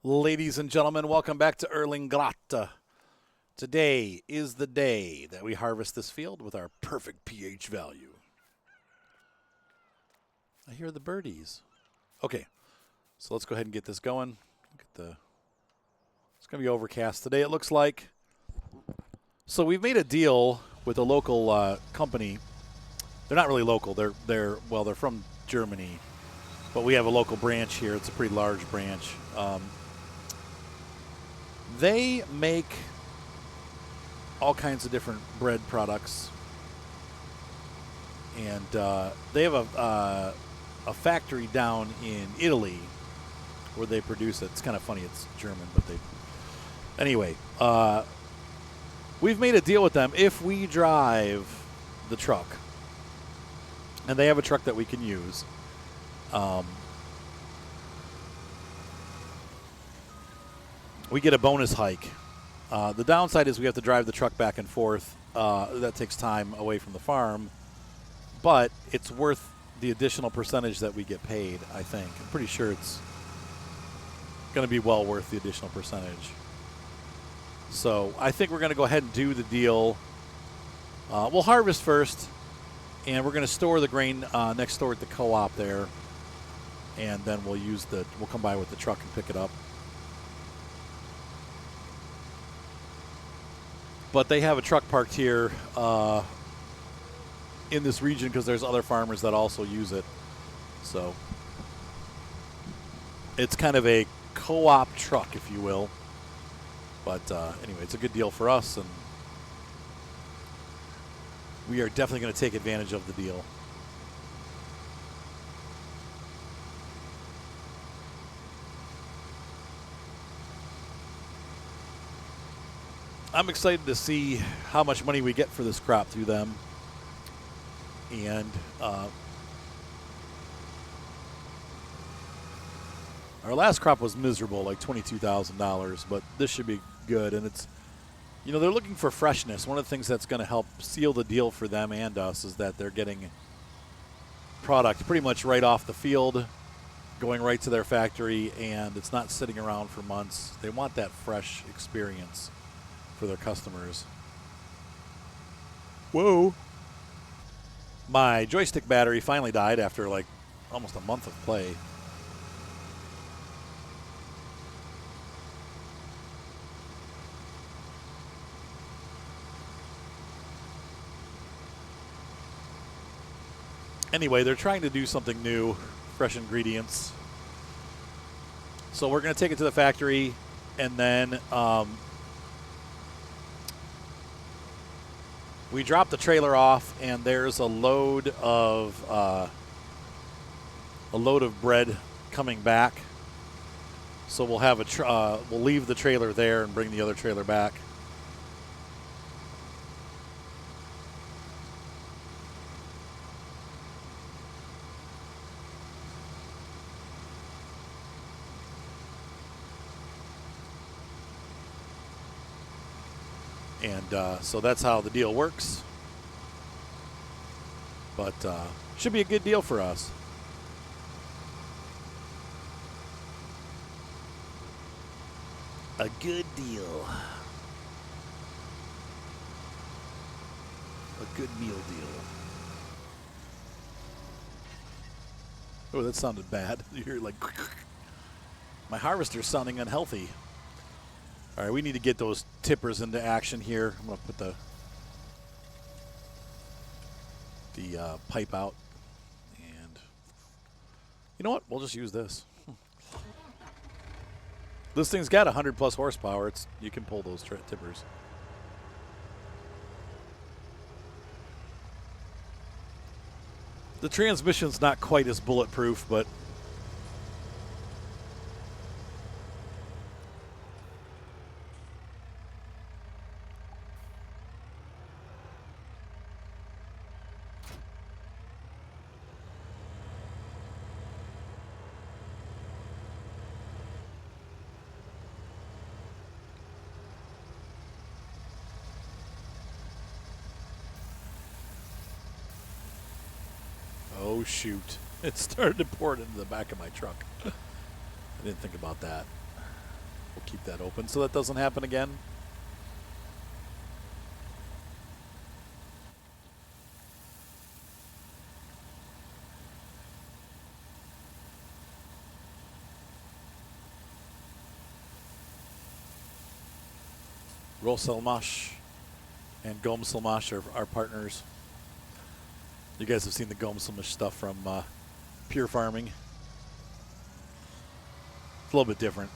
Ladies and gentlemen, welcome back to Erlingrata. Today is the day that we harvest this field with our perfect pH value. I hear the birdies. Okay, so let's go ahead and get this going. It's going to be overcast today, it looks like. So we've made a deal with a local company. They're not really local. They're from Germany, but we have a local branch here. It's a pretty large branch. They make all kinds of different bread products, and they have a factory down in Italy where they produce it. It's kind of funny. It's German, but anyway. We've made a deal with them. If we drive the truck, and they have a truck that we can use, we get a bonus hike. The downside is we have to drive the truck back and forth. That takes time away from the farm, but it's worth the additional percentage that we get paid, I think. I'm pretty sure it's going to be well worth the additional percentage. So I think we're going to go ahead and do the deal. We'll harvest first, and we're going to store the grain next door at the co-op there, and then we'll come by with the truck and pick it up. But they have a truck parked here in this region because there's other farmers that also use it. So it's kind of a co-op truck, if you will. But anyway, it's a good deal for us, and we are definitely going to take advantage of the deal. I'm excited to see how much money we get for this crop through them. And our last crop was miserable, like $22,000, but this should be good. And it's, they're looking for freshness. One of the things that's going to help seal the deal for them and us is that they're getting product pretty much right off the field, going right to their factory, and it's not sitting around for months. They want that fresh experience for their customers. Whoa. My joystick battery finally died after like almost a month of play. Anyway, they're trying to do something new, fresh ingredients. So we're going to take it to the factory, and then we drop the trailer off, and there's a load of bread coming back. So we'll have we'll leave the trailer there and bring the other trailer back. And so that's how the deal works. But should be a good deal for us. A good deal. A good meal deal. Oh, that sounded bad. You're like, my harvester's sounding unhealthy. All right, we need to get those tippers into action here. I'm going to put the pipe out. And you know what? We'll just use this. This thing's got 100 plus horsepower. You can pull those tippers. The transmission's not quite as bulletproof, but oh, shoot. It started to pour it into the back of my truck. I didn't think about that. We'll keep that open so that doesn't happen again. Roselmash and Gomselmash are our partners. You guys have seen the Gomselmash stuff from Pure Farming. It's a little bit different.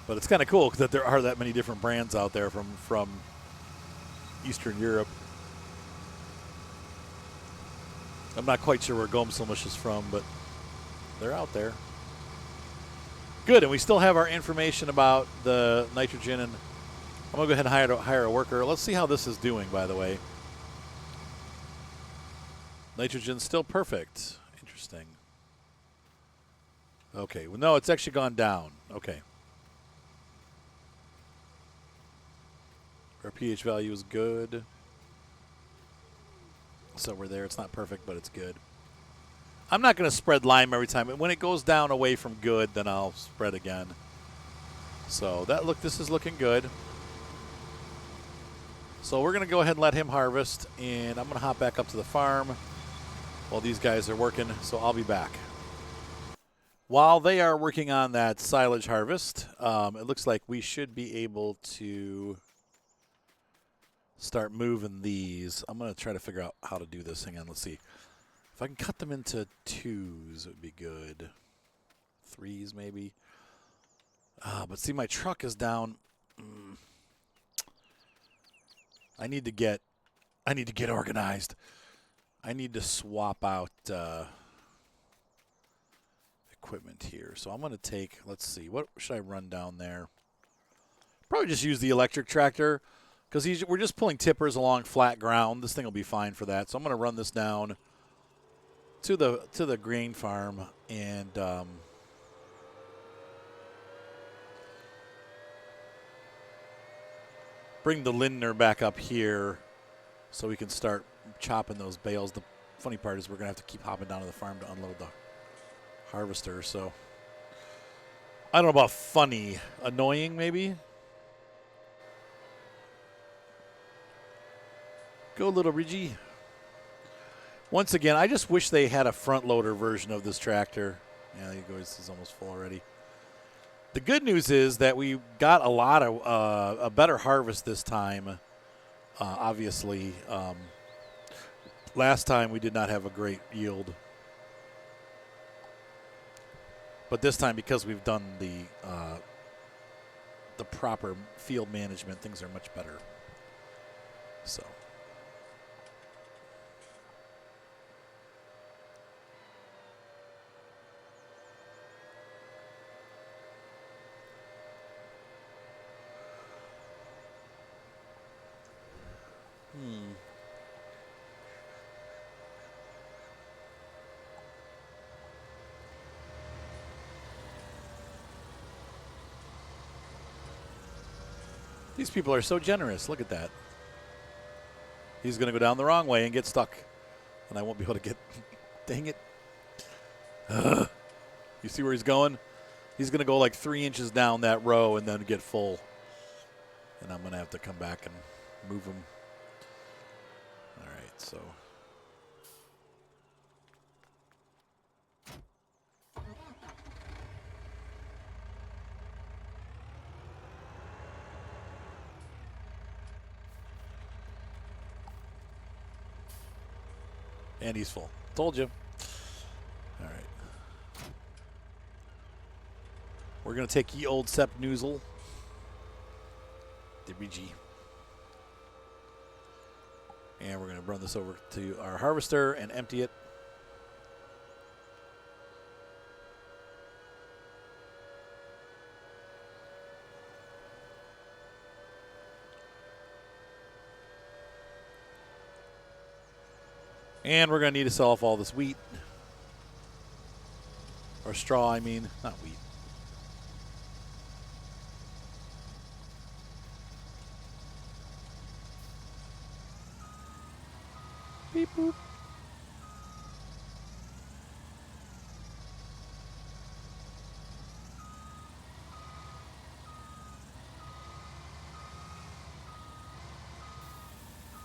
But it's kind of cool that there are that many different brands out there from Eastern Europe. I'm not quite sure where Gomselmash is from, but they're out there. Good, and we still have our information about the nitrogen, and I'm going to go ahead and hire a worker. Let's see how this is doing, by the way. Nitrogen's still perfect. Interesting. Okay, well, no, it's actually gone down. Okay. Our pH value is good. So we're there. It's not perfect, but it's good. I'm not going to spread lime every time. When it goes down away from good, then I'll spread again. So this is looking good. So we're going to go ahead and let him harvest, and I'm going to hop back up to the farm while these guys are working, so I'll be back. While they are working on that silage harvest, it looks like we should be able to start moving these. I'm going to try to figure out how to do this. Hang on, let's see. If I can cut them into 2s, it would be good. 3s, maybe. But see, my truck is down. I need to get organized. I need to swap out equipment here. So I'm going to take, let's see, what should I run down there? Probably just use the electric tractor because we're just pulling tippers along flat ground. This thing will be fine for that. So I'm going to run this down to the grain farm and bring the Lindner back up here so we can start chopping those bales. The funny part is we're going to have to keep hopping down to the farm to unload the harvester. So I don't know about funny. Annoying, maybe? Go, little Ridgy. Once again, I just wish they had a front loader version of this tractor. Yeah, there you go. This is almost full already. The good news is that we got a lot of a better harvest this time. Obviously, last time we did not have a great yield, but this time because we've done the proper field management, things are much better. So. These people are so generous. Look at that. He's going to go down the wrong way and get stuck. And I won't be able to get... Dang it. You see where he's going? He's going to go like 3 inches down that row and then get full. And I'm going to have to come back and move him. All right, so... And he's full. Told you. All right. We're going to take ye old Sepp Noozle. DBG. And we're going to run this over to our harvester and empty it. And we're going to need to sell off all this wheat. Or straw, I mean. Not wheat. Beep boop.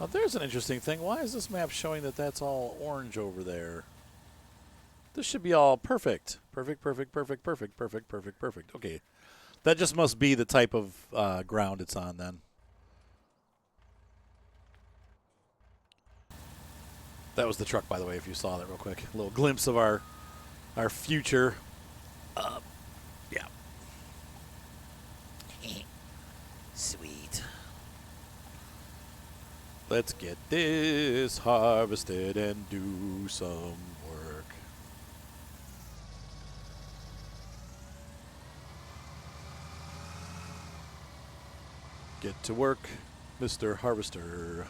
Oh, there's an interesting thing. Why is this map showing that that's all orange over there? This should be all perfect. Perfect, perfect, perfect, perfect, perfect, perfect, perfect. Okay. That just must be the type of ground it's on then. That was the truck, by the way, if you saw that real quick. A little glimpse of our future. Yeah. Sweet. Let's get this harvested and do some work. Get to work, Mr. Harvester.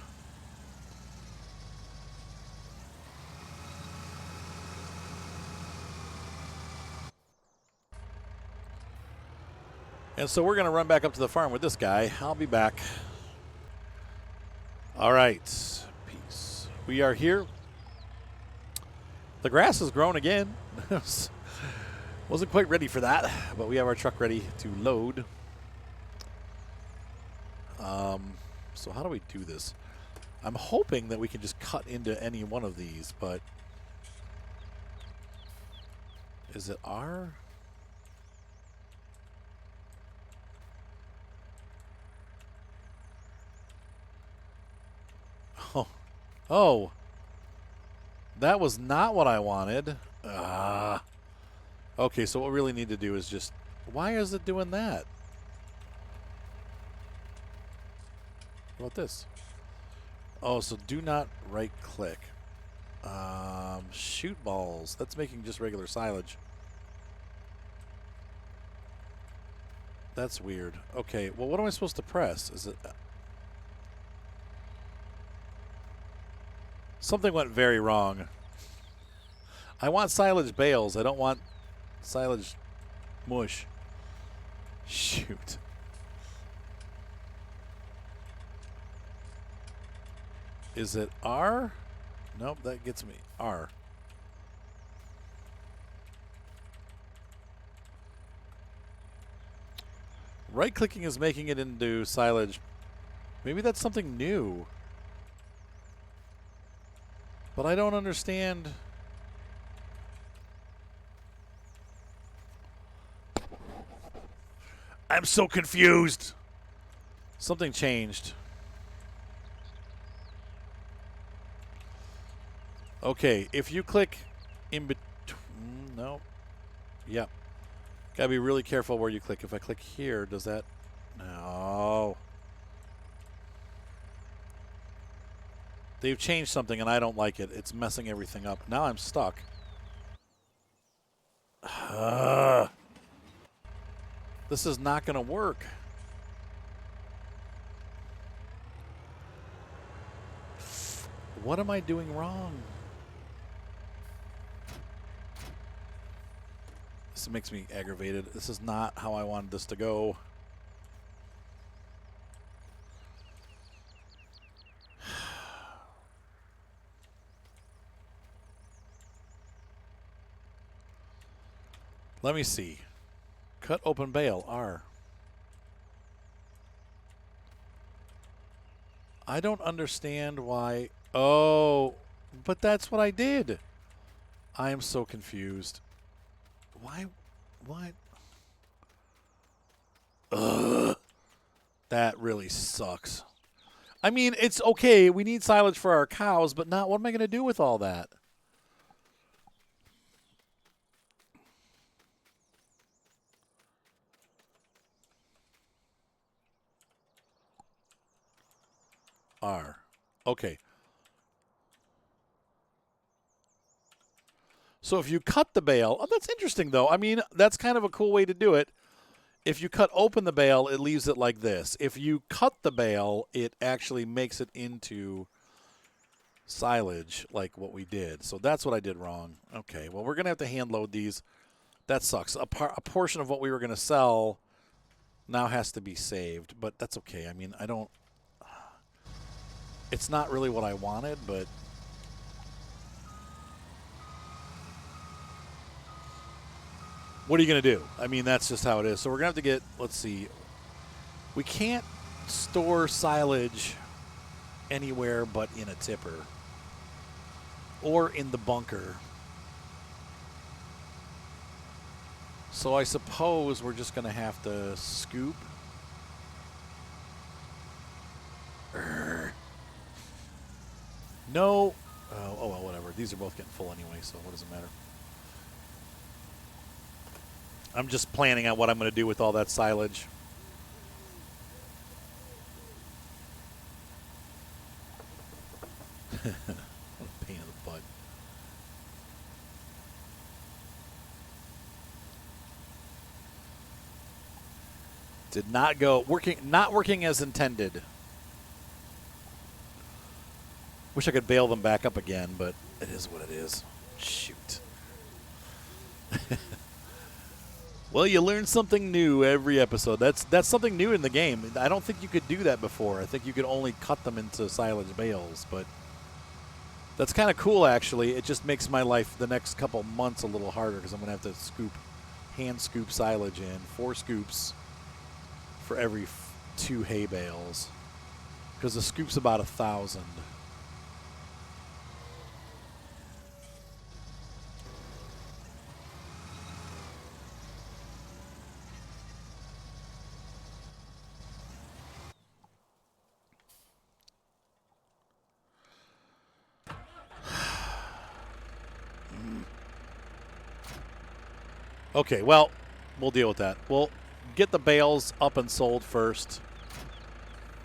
And so we're going to run back up to the farm with this guy. I'll be back. All right. Peace. We are here. The grass has grown again. Wasn't quite ready for that, but we have our truck ready to load. So how do we do this? I'm hoping that we can just cut into any one of these, but is it R? Oh, that was not what I wanted. Okay, so what we really need to do is just, why is it doing that? What about this? Oh, so do not right click. Shoot balls. That's making just regular silage. That's weird. Okay, well, what am I supposed to press? Is it... Something went very wrong. I want silage bales. I don't want silage mush. Shoot. Is it R? Nope, that gets me. R. Right-clicking is making it into silage. Maybe that's something new. But I don't understand. I'm so confused. Something changed. Okay, if you click in between, no. Yep. Gotta be really careful where you click. If I click here, does that? No. They've changed something and I don't like it. It's messing everything up. Now I'm stuck. This is not going to work. What am I doing wrong? This makes me aggravated. This is not how I wanted this to go. Let me see. Cut open bale, R. I don't understand why. Oh, but that's what I did. I am so confused. Why? What? Ugh. That really sucks. I mean, it's okay. We need silage for our cows, but not what am I going to do with all that? R. Okay. So if you cut the bale, oh, that's interesting though. I mean, that's kind of a cool way to do it. If you cut open the bale, it leaves it like this. If you cut the bale, it actually makes it into silage like what we did. So that's what I did wrong. Okay, well, we're going to have to hand load these. That sucks. A portion of what we were going to sell now has to be saved, but that's okay. I mean, I don't... It's not really what I wanted, but... What are you going to do? I mean, that's just how it is. So we're going to have to get, let's see. We can't store silage anywhere but in a tipper or in the bunker. So I suppose we're just going to have to scoop. No. Oh, well, whatever. These are both getting full anyway, so what does it matter? I'm just planning out what I'm going to do with all that silage. What a pain in the butt. Did not go not working as intended. Wish I could bail them back up again, but it is what it is. Shoot. Well, you learn something new every episode. That's something new in the game. I don't think you could do that before. I think you could only cut them into silage bales, but that's kind of cool, actually. It just makes my life the next couple months a little harder because I'm going to have to hand scoop silage in, 4 scoops for every 2 hay bales because the scoop's about 1,000. Okay, well, we'll deal with that. We'll get the bales up and sold first,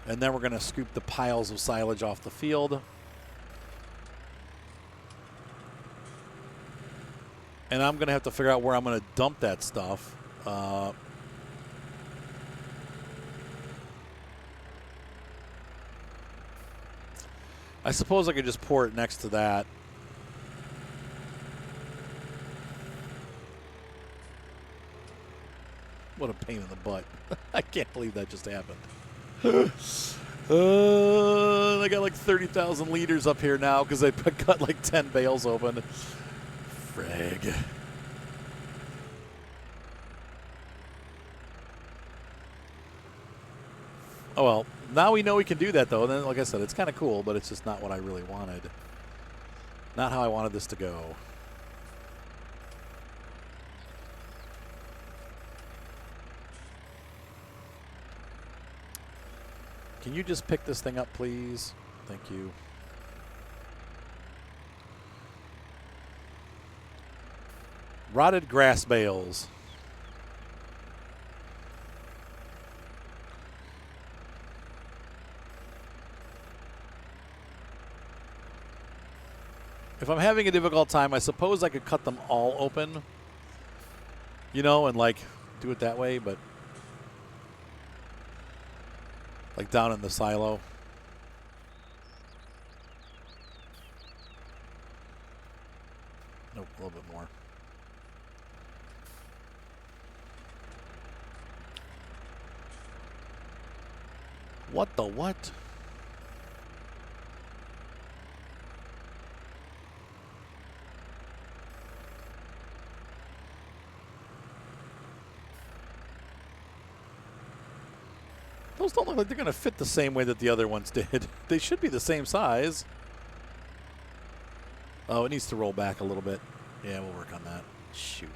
and then we're going to scoop the piles of silage off the field. And I'm going to have to figure out where I'm going to dump that stuff. I suppose I could just pour it next to that. What a pain in the butt. I can't believe that just happened. I got like 30,000 liters up here now because I cut like 10 bales open. Frag. Oh, well. Now we know we can do that, though. And then, like I said, it's kind of cool, but it's just not what I really wanted. Not how I wanted this to go. Can you just pick this thing up, please? Thank you. Rotted grass bales. If I'm having a difficult time, I suppose I could cut them all open, you know, and like do it that way, but like down in the silo. Nope, a little bit more. What the what? Those don't look like they're going to fit the same way that the other ones did. They should be the same size. Oh, it needs to roll back a little bit. Yeah, we'll work on that. Shoot.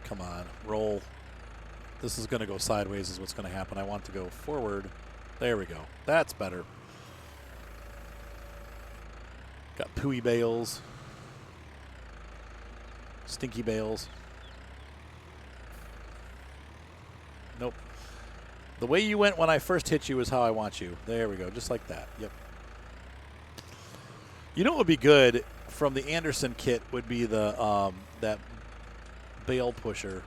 Come on, roll. This is going to go sideways is what's going to happen. I want to go forward. There we go. That's better. Got pooey bales. Stinky bales. Nope. The way you went when I first hit you is how I want you. There we go, just like that. Yep. You know what would be good from the Anderson kit would be the that bale pusher.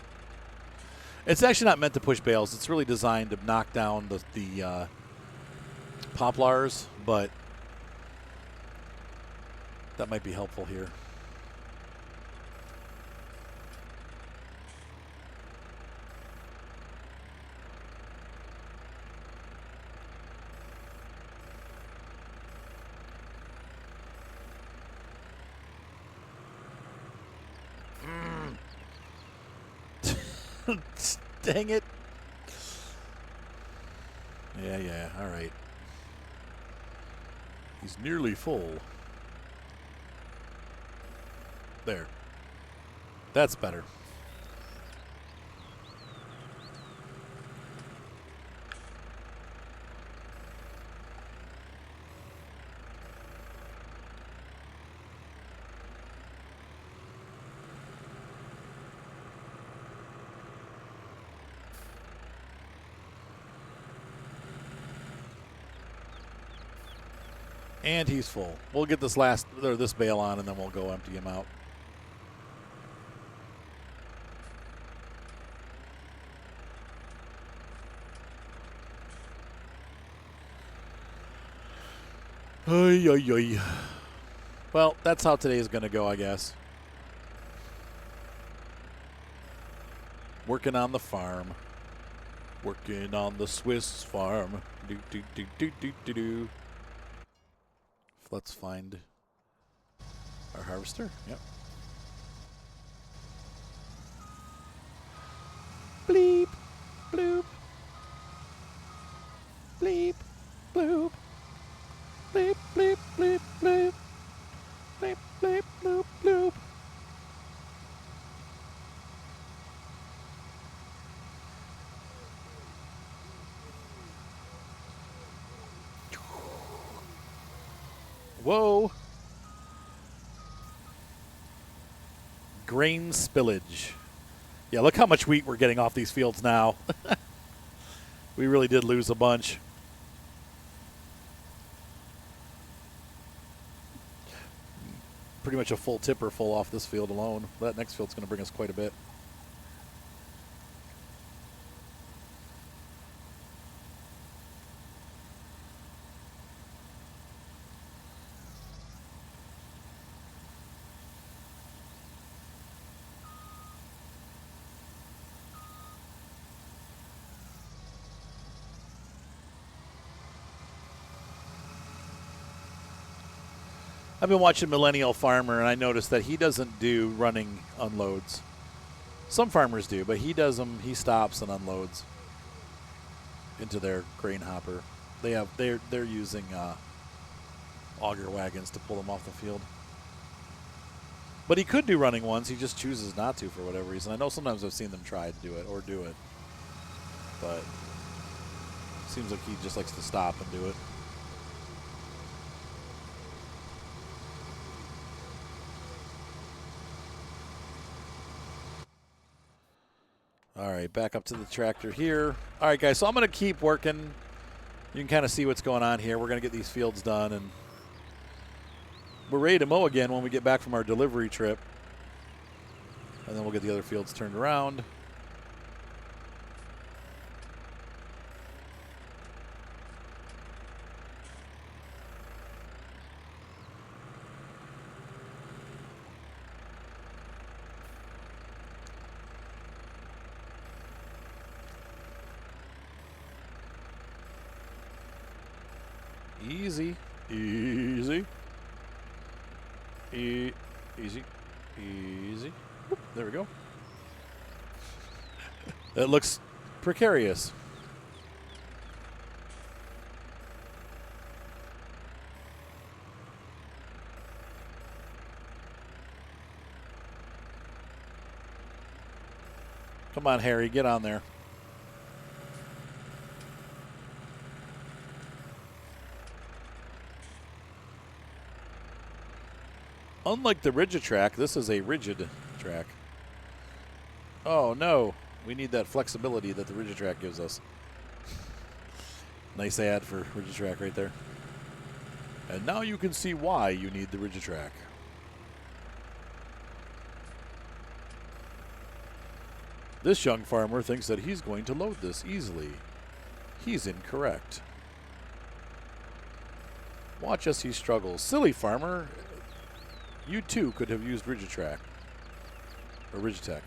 It's actually not meant to push bales. It's really designed to knock down the poplars, but that might be helpful here. Dang it. Yeah, all right. He's nearly full. There. That's better. And he's full. We'll get this this bale on, and then we'll go empty him out. Oy, oy, oy. Well, that's how today is going to go, I guess. Working on the farm. Working on the Swiss farm. Do, do, do, do, do, do, do. Let's find our harvester. Yep. Bleep, bloop. Bleep, bloop. Bleep, bleep, bleep, bleep. Bleep, bleep, bloop, bloop. Whoa. Grain spillage. Yeah, look how much wheat we're getting off these fields now. We really did lose a bunch. Pretty much a full tipper full off this field alone. That next field's going to bring us quite a bit. I've been watching Millennial Farmer, and I noticed that he doesn't do running unloads. Some farmers do, but he does them. He stops and unloads into their grain hopper. They're using auger wagons to pull them off the field. But he could do running ones. He just chooses not to for whatever reason. I know sometimes I've seen them try to do it or do it, but it seems like he just likes to stop and do it. All right, back up to the tractor here. All right, guys, so I'm going to keep working. You can kind of see what's going on here. We're going to get these fields done, and we're ready to mow again when we get back from our delivery trip. And then we'll get the other fields turned around. Easy, easy, easy, easy. Whoop, there we go. That looks precarious. Come on, Harry, get on there. Unlike the rigid track, this is a rigid track. Oh, no. We need that flexibility that the rigid track gives us. Nice ad for rigid track right there. And now you can see why you need the rigid track. This young farmer thinks that he's going to load this easily. He's incorrect. Watch as he struggles. Silly farmer. You too could have used Rigitrack. Or Rigitech.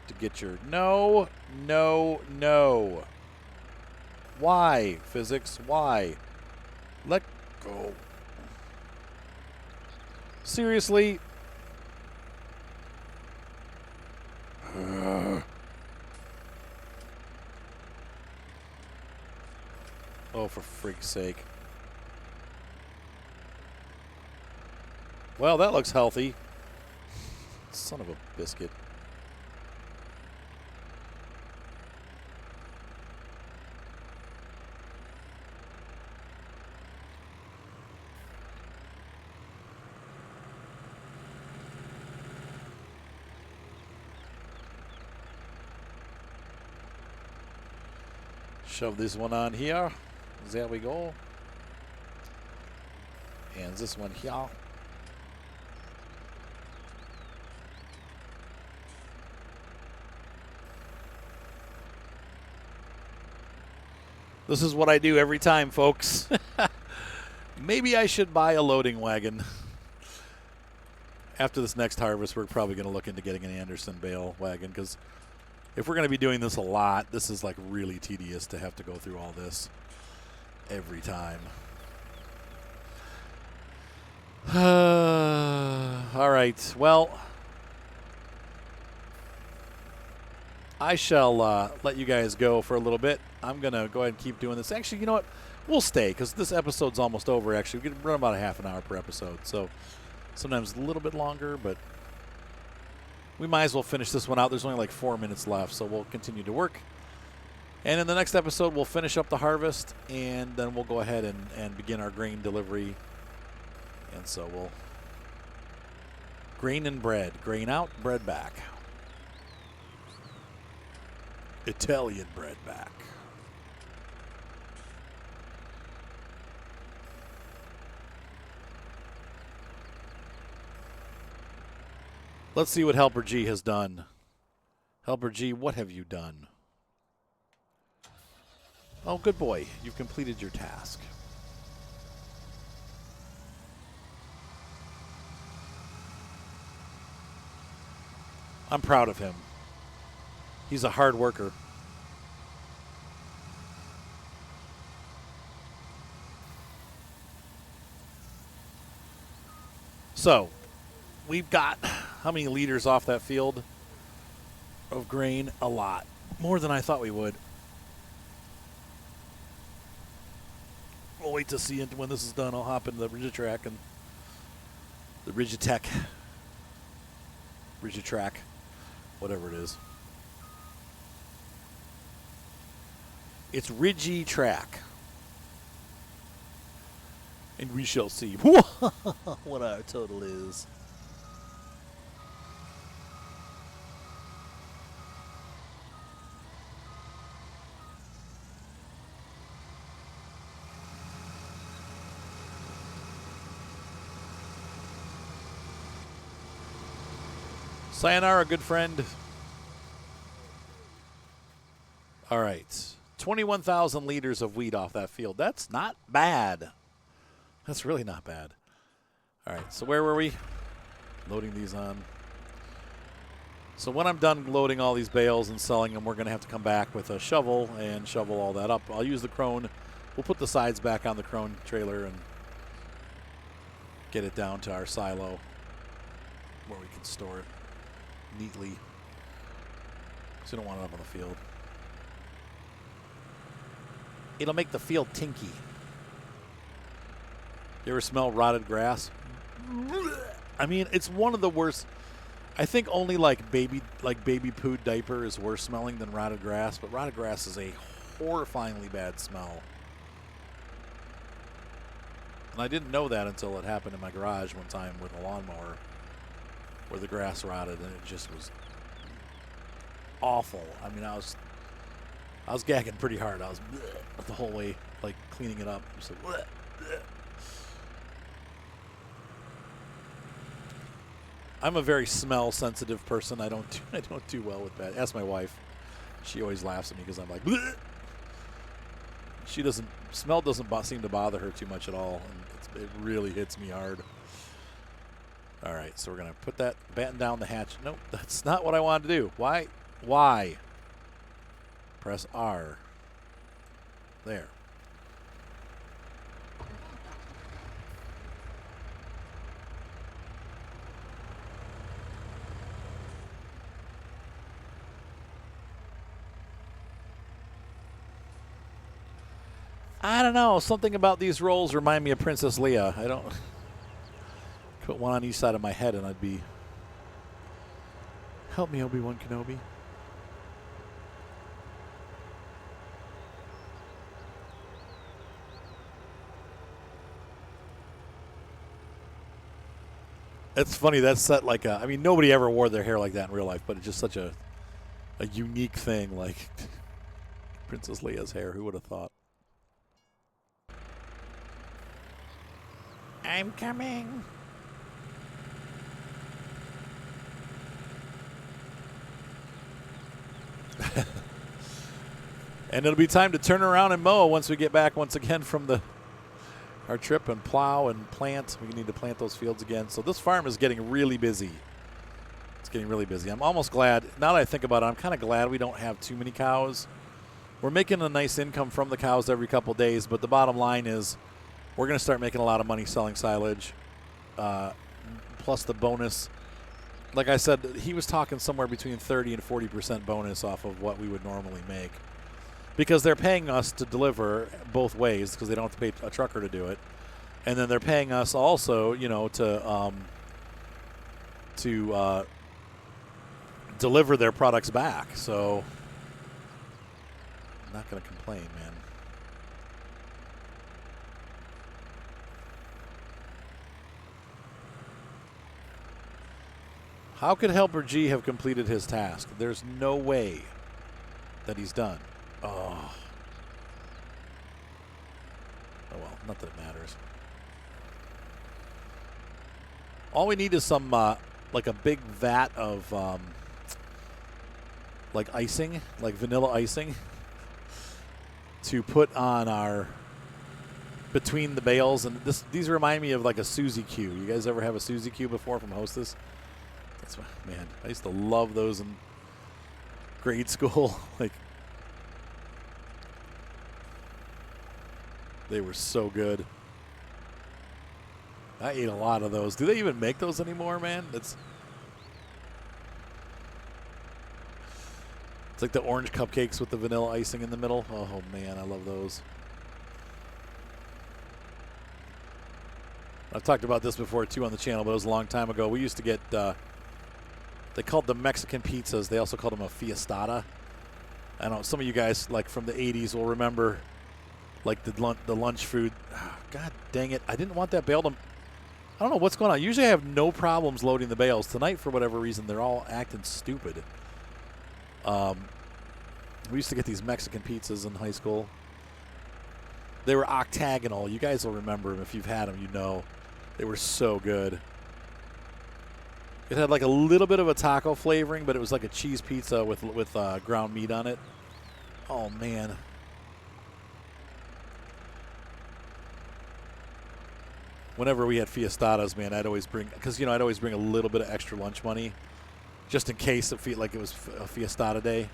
To get your... No. No. No. Why, physics? Why? Let go. Seriously? Oh, for freak's sake. Well, that looks healthy. Son of a biscuit. Shove this one on here. There we go. And this one here. This is what I do every time, folks. Maybe I should buy a loading wagon. After this next harvest, we're probably going to look into getting an Anderson bale wagon, because if we're going to be doing this a lot, this is like really tedious to have to go through all this every time. All right. Well, I shall let you guys go for a little bit. I'm going to go ahead and keep doing this. Actually, you know what? We'll stay, because this episode's almost over, actually. We can run about a half an hour per episode, so sometimes a little bit longer, but we might as well finish this one out. There's only like 4 minutes left, so we'll continue to work. And in the next episode, we'll finish up the harvest, and then we'll go ahead and begin our grain delivery. And so we'll... Grain and bread. Grain out, bread back. Italian bread back. Let's see what Helper G has done. Helper G, what have you done? Oh, good boy. You've completed your task. I'm proud of him. He's a hard worker. So, we've got how many liters off that field of grain? A lot. More than I thought we would. We'll wait to see when this is done. I'll hop into the Rigitrack and the Rigitech. Rigitrack. Whatever it is. It's Rigitrack. And we shall see what our total is. Sayonara, good friend. All right. 21,000 liters of wheat off that field. That's not bad. That's really not bad. All right, so where were we? Loading these on. So when I'm done loading all these bales and selling them, we're going to have to come back with a shovel and shovel all that up. I'll use the crone. We'll put the sides back on the crone trailer and get it down to our silo where we can store it neatly. Because we don't want it up on the field. It'll make the field tinky. You ever smell rotted grass? I mean, it's one of the worst. I think only like baby poo diaper is worse smelling than rotted grass, but rotted grass is a horrifyingly bad smell. And I didn't know that until it happened in my garage one time with a lawnmower where the grass rotted, and it just was awful. I mean, I was gagging pretty hard. I was the whole way, like, cleaning it up. Just like, bleh, bleh. I'm a very smell-sensitive person. I don't do well with that. Ask my wife. She always laughs at me because I'm like, bleh. Smell doesn't seem to bother her too much at all, and it's It really hits me hard. All right, so we're going to put that, batten down the hatch. Nope, that's not what I wanted to do. Why? Why? Press R. There. I don't know. Something about these rolls remind me of Princess Leia. I don't put one on each side of my head and I'd be... Help me, Obi-Wan Kenobi. It's funny. That's set like a... I mean, nobody ever wore their hair like that in real life, but it's just such a unique thing, like Princess Leia's hair. Who would have thought? I'm coming. And it'll be time to turn around and mow once we get back once again from our trip and plow and plant. We need to plant those fields again. So this farm is getting really busy. It's getting really busy. I'm almost glad, now that I think about it, I'm kind of glad we don't have too many cows. We're making a nice income from the cows every couple days, but the bottom line is we're going to start making a lot of money selling silage, plus the bonus. Like I said, he was talking somewhere between 30 and 40% bonus off of what we would normally make, because they're paying us to deliver both ways because they don't have to pay a trucker to do it, and then they're paying us also, you know, to deliver their products back. So I'm not going to complain, man. How could Helper G have completed his task? There's no way that he's done. Oh. Oh, well, not that it matters. All we need is some, like a big vat of, like icing, like vanilla icing, to put on our, between the bales. And these remind me of like a Suzy Q. You guys ever have a Suzy Q before from Hostess? That's what, man, I used to love those in grade school. Like, they were so good. I ate a lot of those. Do they even make those anymore, man? It's like the orange cupcakes with the vanilla icing in the middle. Oh, man, I love those. I've talked about this before, too, on the channel, but it was a long time ago. We used to get, they called them Mexican pizzas. They also called them a fiestada. I know some of you guys, like, from the 80s will remember, like, the lunch food. Oh, God dang it. I didn't want that bale to... I don't know what's going on. Usually I have no problems loading the bales. Tonight, for whatever reason, they're all acting stupid. We used to get these Mexican pizzas in high school. They were octagonal. You guys will remember them. If you've had them, you know. They were so good. It had like a little bit of a taco flavoring, but it was like a cheese pizza with ground meat on it. Oh, man. Whenever we had fiestadas, man, I'd always bring, because, you know, I'd always bring a little bit of extra lunch money just in case it felt like it was a fiestada day.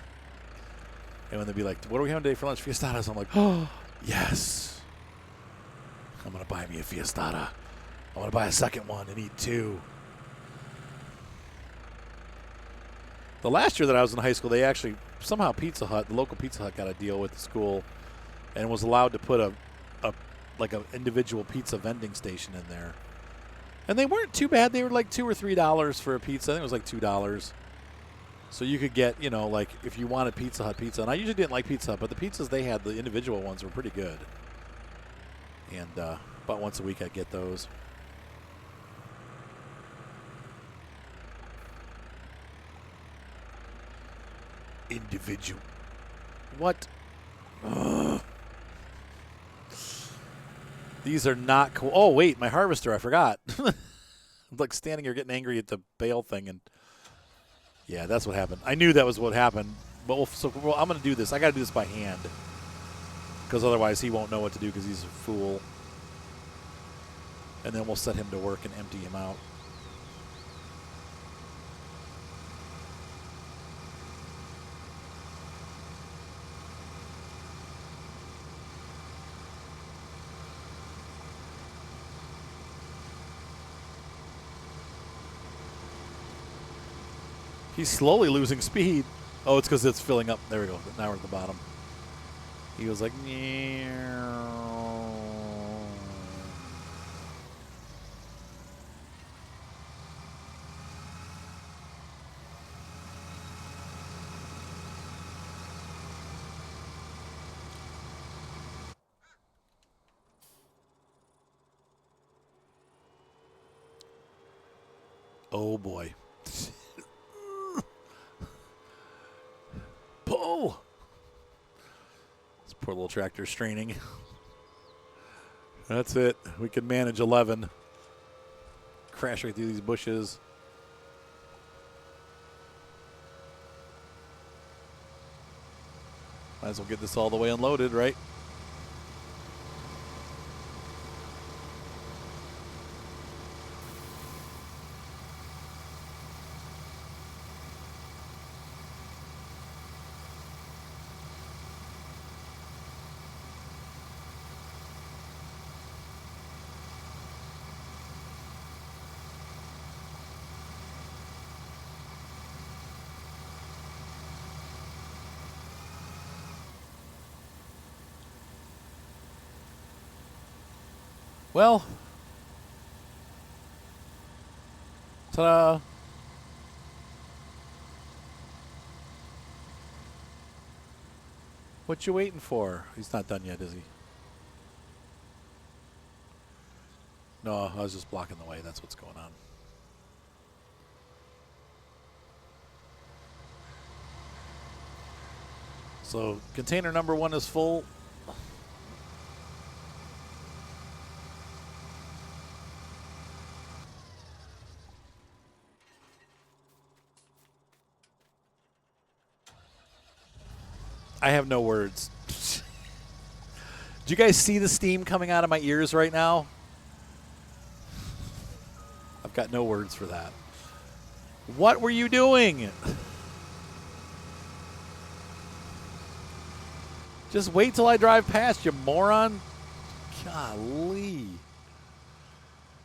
And when they'd be like, what are we having today for lunch? Fiestadas. I'm like, oh, yes. I'm going to buy me a fiestada. I want to buy a second one and eat two. The last year that I was in high school, they actually, somehow Pizza Hut, the local Pizza Hut got a deal with the school and was allowed to put like an individual pizza vending station in there. And they weren't too bad. They were like $2 or $3 for a pizza. I think it was like $2. So you could get, you know, like if you wanted Pizza Hut pizza. And I usually didn't like Pizza Hut, but the pizzas they had, the individual ones, were pretty good. And about once a week I'd get those. Individual. What? Ugh. These are not cool. Oh, wait, my harvester, I forgot. I'm like standing here getting angry at the bale thing. And yeah, that's what happened. I knew that was what happened. But I'm going to do this. I got to do this by hand. Because otherwise he won't know what to do because he's a fool. and then we'll set him to work and empty him out. He's slowly losing speed. Oh, it's because it's filling up. There we go. Now we're at the bottom. He was like, oh boy. Pull. This poor little tractor straining. That's it. We can manage 11. Crash right through these bushes. Might as well get this all the way unloaded, right? Well, ta-da. What you waiting for? He's not done yet, is he? No, I was just blocking the way. That's what's going on. So container number 1 is full. I have no words. Do you guys see the steam coming out of my ears right now? I've got no words for that. What were you doing? Just wait till I drive past, you moron. Golly.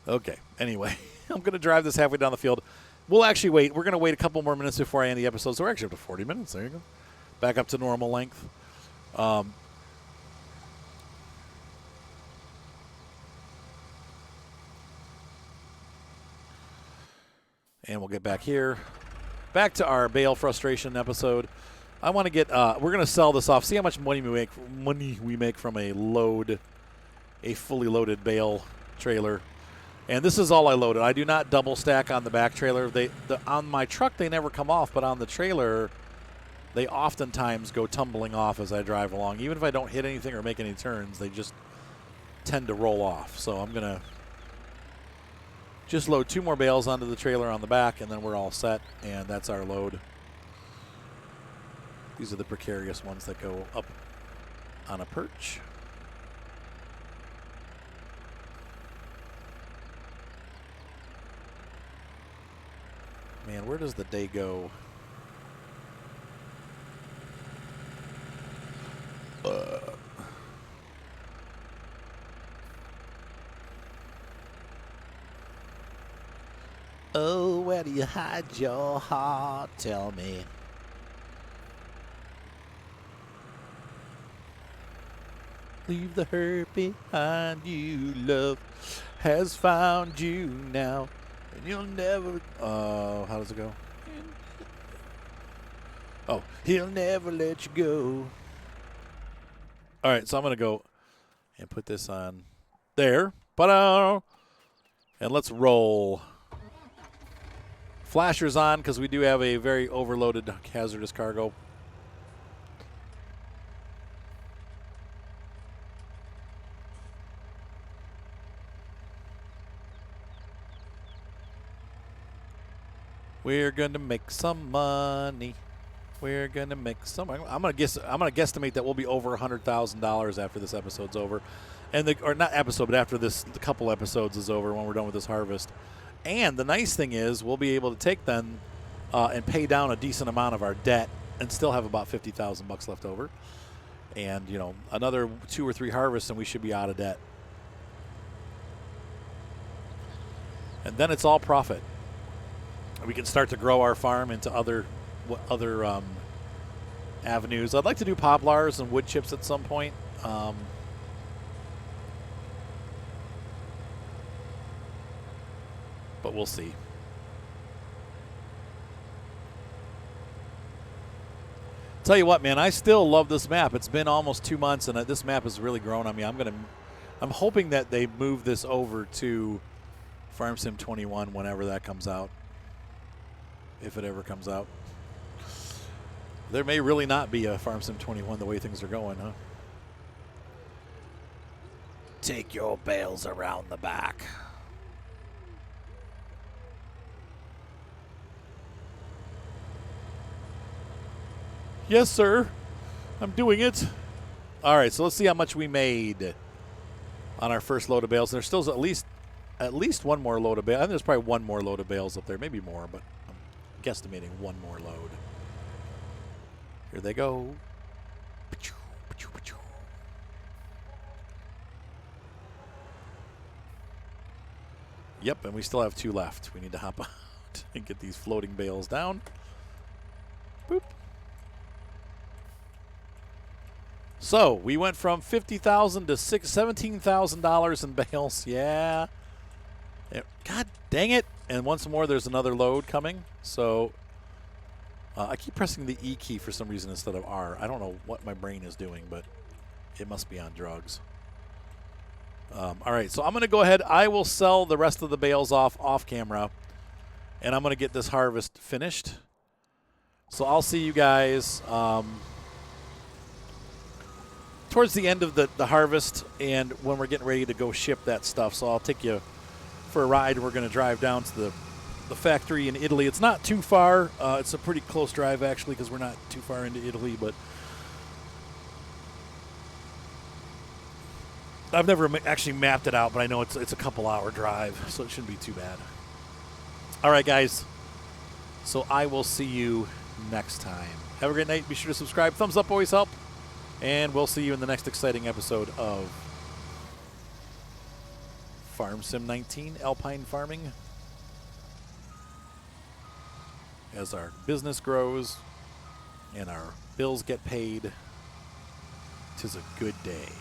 Okay, anyway, I'm going to drive this halfway down the field. We'll actually wait. We're going to wait a couple more minutes before I end the episode. So we're actually up to 40 minutes. There you go. Back up to normal length. And we'll get back here. Back to our bale frustration episode. I want to get, we're going to sell this off. See how much money we make from a fully loaded bale trailer. And this is all I loaded. I do not double stack on the back trailer. On my truck, they never come off, but on the trailer, they oftentimes go tumbling off as I drive along. Even if I don't hit anything or make any turns, they just tend to roll off. So I'm going to just load 2 more bales onto the trailer on the back, and then we're all set, and that's our load. These are the precarious ones that go up on a perch. Man, where does the day go? Oh, where do you hide your heart? Tell me. Leave the hurt behind you. Love has found you now, and you'll never. How does it go? Oh, he'll never let you go. All right, so I'm going to go and put this on there. And let's roll. Flashers on because we do have a very overloaded hazardous cargo. We're going to make some money. We're gonna make some. I'm gonna guesstimate that we'll be over $100,000 after this episode's over. And or not episode, but after this, a couple episodes is over when we're done with this harvest. And the nice thing is we'll be able to take them and pay down a decent amount of our debt and still have about $50,000 left over. And, you know, another 2 or 3 harvests and we should be out of debt. And then it's all profit. We can start to grow our farm into other avenues. I'd like to do poplars and wood chips at some point. But we'll see. Tell you what, man, I still love this map. It's been almost 2 months, and this map has really grown on me. I'm hoping that they move this over to Farm Sim 21 whenever that comes out, if it ever comes out. There may really not be a Farm Sim 21 the way things are going, huh? Take your bales around the back. Yes, sir. I'm doing it. All right, so let's see how much we made on our first load of bales. There's still at least one more load of bales. I think there's probably one more load of bales up there, maybe more, but I'm guesstimating one more load. Here they go. Yep, and we still have 2 left. We need to hop out and get these floating bales down. Boop. So we went from $50,000 to $17,000 in bales. Yeah. God dang it. And once more, there's another load coming. So I keep pressing the E key for some reason instead of R. I don't know what my brain is doing, but it must be on drugs. All right, so I'm going to go ahead. I will sell the rest of the bales off camera, and I'm going to get this harvest finished. So I'll see you guys towards the end of the harvest and when we're getting ready to go ship that stuff. So I'll take you for a ride. We're going to drive down to the factory in Italy. It's not too far. It's a pretty close drive, actually, because we're not too far into Italy. But I've never actually mapped it out, but I know it's a couple-hour drive, so it shouldn't be too bad. All right, guys. So I will see you next time. Have a great night. Be sure to subscribe. Thumbs up always help. And we'll see you in the next exciting episode of Farm Sim 19 Alpine Farming. As our business grows and our bills get paid, 'tis a good day.